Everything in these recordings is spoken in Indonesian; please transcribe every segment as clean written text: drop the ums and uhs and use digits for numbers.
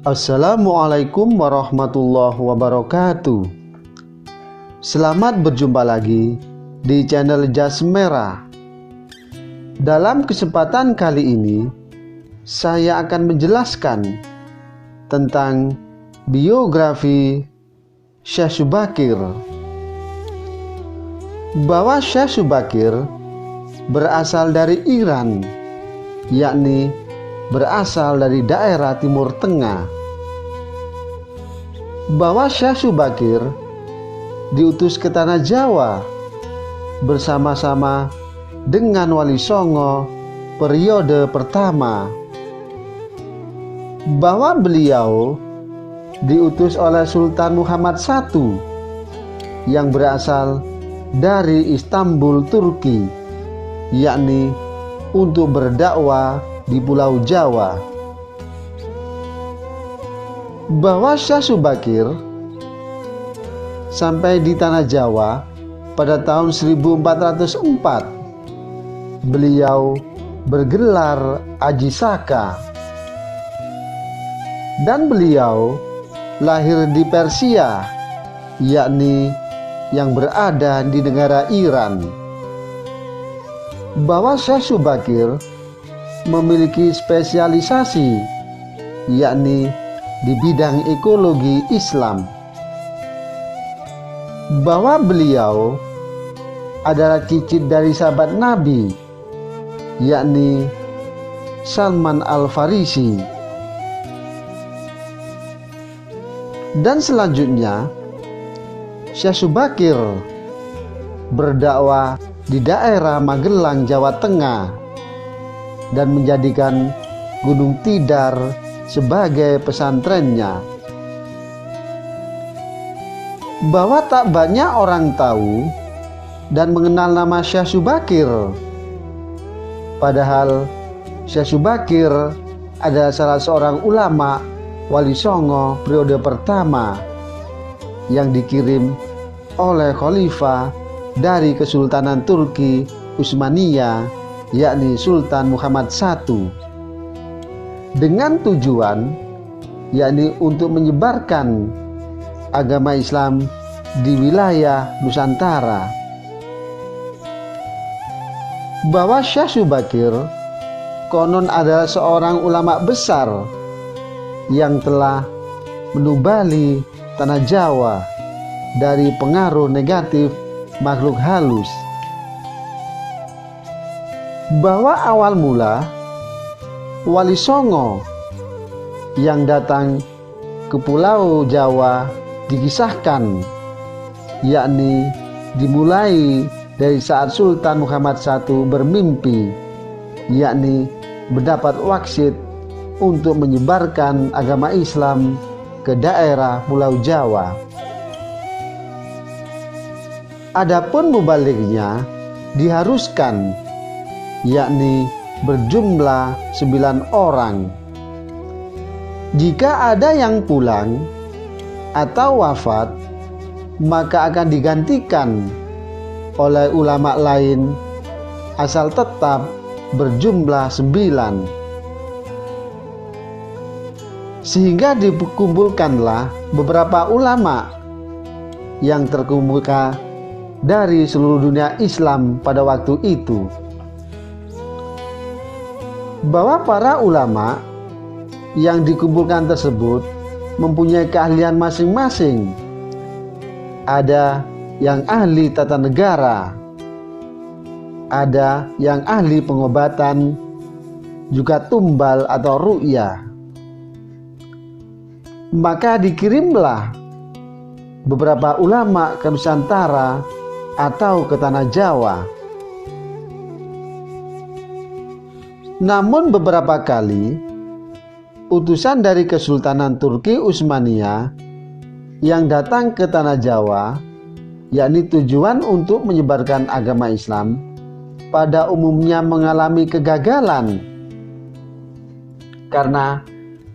Assalamualaikum warahmatullahi wabarakatuh. Selamat berjumpa lagi di channel Jas Merah. Dalam kesempatan kali ini, saya akan menjelaskan tentang biografi Syekh Syubakir. Bahwa Syekh Syubakir berasal dari Iran, yakni berasal dari daerah Timur Tengah. Bahwa Syekh Syubakir diutus ke tanah Jawa bersama-sama dengan Wali Songo periode pertama. Bahwa beliau diutus oleh Sultan Muhammad I yang berasal dari Istanbul, Turki, yakni untuk berdakwah di Pulau Jawa. Bahwa Syekh Syubakir sampai di tanah Jawa pada tahun 1404. Beliau bergelar Haji Saka, dan beliau lahir di Persia, yakni yang berada di negara Iran. Bahwa Syekh Syubakir memiliki spesialisasi, yakni di bidang ekologi Islam. Bahwa beliau adalah cicit dari sahabat Nabi, yakni Salman Al-Farisi. Dan selanjutnya, Syekh Syubakir berdakwah di daerah Magelang, Jawa Tengah, dan menjadikan Gunung Tidar sebagai pesantrennya. Bahwa tak banyak orang tahu dan mengenal nama Syekh Syubakir, padahal Syekh Syubakir adalah salah seorang ulama Wali Songo periode pertama yang dikirim oleh khalifah dari Kesultanan Turki Utsmaniyah, yakni Sultan Muhammad I, dengan tujuan yakni untuk menyebarkan agama Islam di wilayah Nusantara. Bahwa Syekh Syubakir konon adalah seorang ulama besar yang telah menubali tanah Jawa dari pengaruh negatif makhluk halus. Bahwa awal mula Wali Songo yang datang ke Pulau Jawa dikisahkan, yakni dimulai dari saat Sultan Muhammad I bermimpi, yakni mendapat wangsit untuk menyebarkan agama Islam ke daerah Pulau Jawa. Adapun mubalignya diharuskan, yakni berjumlah 9 orang. Jika ada yang pulang atau wafat, maka akan digantikan oleh ulama lain asal tetap berjumlah 9. Sehingga dikumpulkanlah beberapa ulama yang terkemuka dari seluruh dunia Islam pada waktu itu. Bahwa para ulama yang dikumpulkan tersebut mempunyai keahlian masing-masing. Ada yang ahli tata negara, ada yang ahli pengobatan, juga tumbal atau ru'yah. Maka dikirimlah beberapa ulama ke Nusantara atau ke tanah Jawa. Namun beberapa kali utusan dari Kesultanan Turki Utsmaniyah yang datang ke tanah Jawa, yakni tujuan untuk menyebarkan agama Islam, pada umumnya mengalami kegagalan karena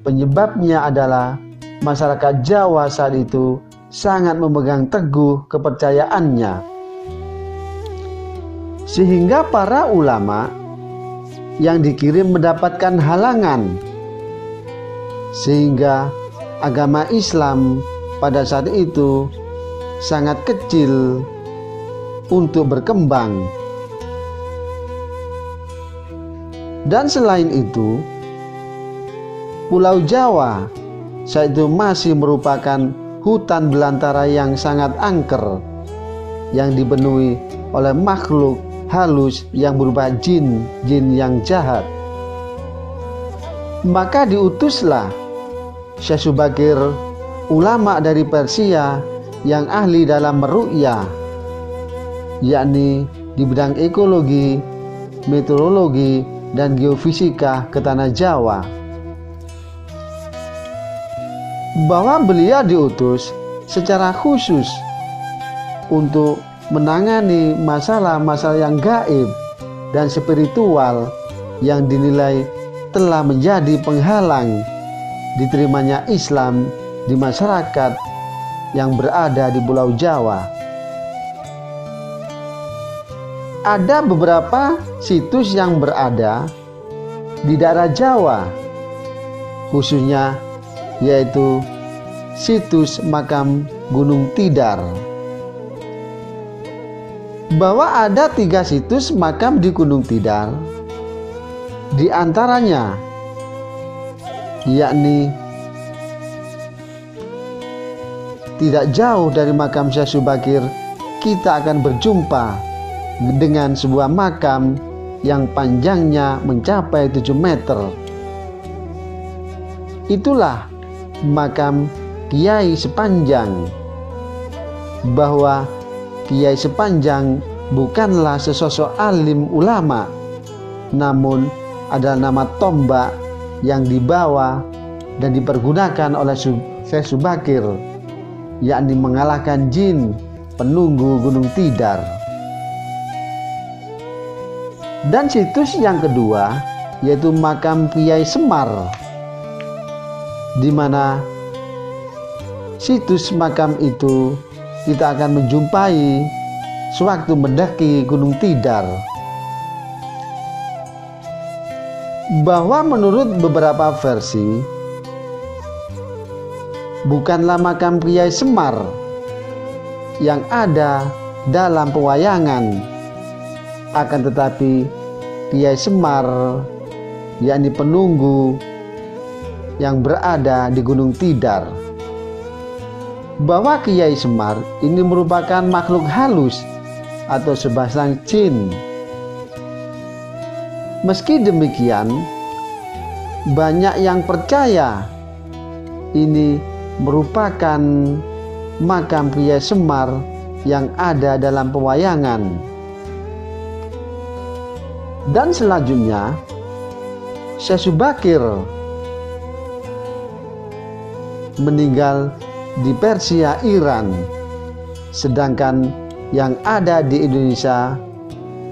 penyebabnya adalah masyarakat Jawa saat itu sangat memegang teguh kepercayaannya, sehingga para ulama yang dikirim mendapatkan halangan sehingga agama Islam pada saat itu sangat kecil untuk berkembang. Dan selain itu, Pulau Jawa saat itu masih merupakan hutan belantara yang sangat angker, yang dipenuhi oleh makhluk halus yang berupa jin yang jahat. Maka diutuslah Syekh Subakir, ulama dari Persia yang ahli dalam meru'yah, yakni di bidang ekologi, meteorologi, dan geofisika ke tanah Jawa. Bahwa beliau diutus secara khusus untuk menangani masalah-masalah yang gaib dan spiritual yang dinilai telah menjadi penghalang diterimanya Islam di masyarakat yang berada di Pulau Jawa. Ada beberapa situs yang berada di daerah Jawa, khususnya yaitu situs makam Gunung Tidar. Bahwa ada 3 situs makam di Gunung Tidar, di antaranya yakni tidak jauh dari makam Syekh Subakir, kita akan berjumpa dengan sebuah makam yang panjangnya mencapai 7 meter. Itulah makam Kiai Sepanjang. Bahwa Kiai Sepanjang bukanlah sesosok alim ulama, namun adalah nama tombak yang dibawa dan dipergunakan oleh Syekh Subakir, yakni mengalahkan jin penunggu Gunung Tidar. Dan situs yang kedua yaitu makam Kiai Semar, di mana situs makam itu kita akan menjumpai sewaktu mendaki Gunung Tidar. Bahwa menurut beberapa versi, bukanlah makam Kiai Semar yang ada dalam pewayangan, akan tetapi Kiai Semar yakni penunggu yang berada di Gunung Tidar. Bahwa Kiai Semar ini merupakan makhluk halus atau sebasang jin. Meski demikian, banyak yang percaya ini merupakan makam Kiai Semar yang ada dalam pewayangan. Dan selanjutnya, Syekh Subakir meninggal di Persia, Iran, sedangkan yang ada di Indonesia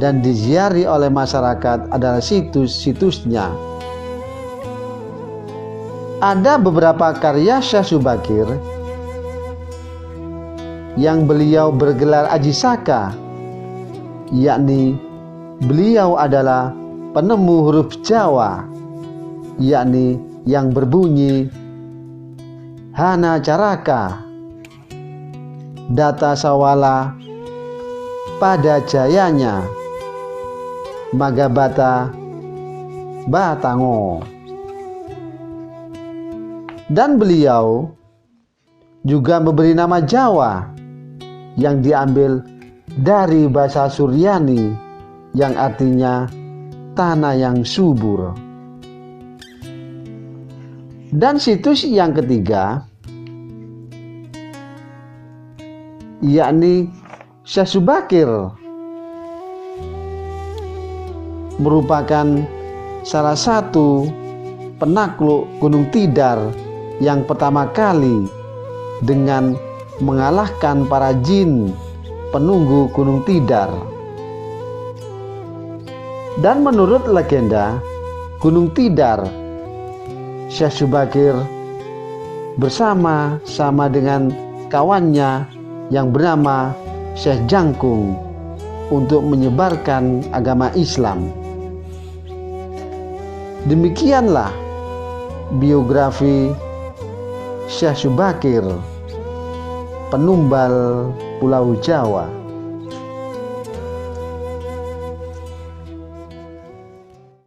dan diziari oleh masyarakat adalah situs-situsnya. Ada beberapa karya Syekh Subakir yang beliau bergelar Aji Saka, yakni beliau adalah penemu huruf Jawa, yakni yang berbunyi Hana Caraka, Data Sawala, pada jayanya, Magabata, Batango. Dan beliau juga memberi nama Jawa yang diambil dari bahasa Suryani yang artinya tanah yang subur. Dan situs yang ketiga yakni Syekh Subakir merupakan salah satu penakluk Gunung Tidar yang pertama kali dengan mengalahkan para jin penunggu Gunung Tidar. Dan menurut legenda Gunung Tidar, Syekh Subakir bersama-sama dengan kawannya yang bernama Syekh Jangkung untuk menyebarkan agama Islam. Demikianlah biografi Syekh Syubakir, penumbal Pulau Jawa.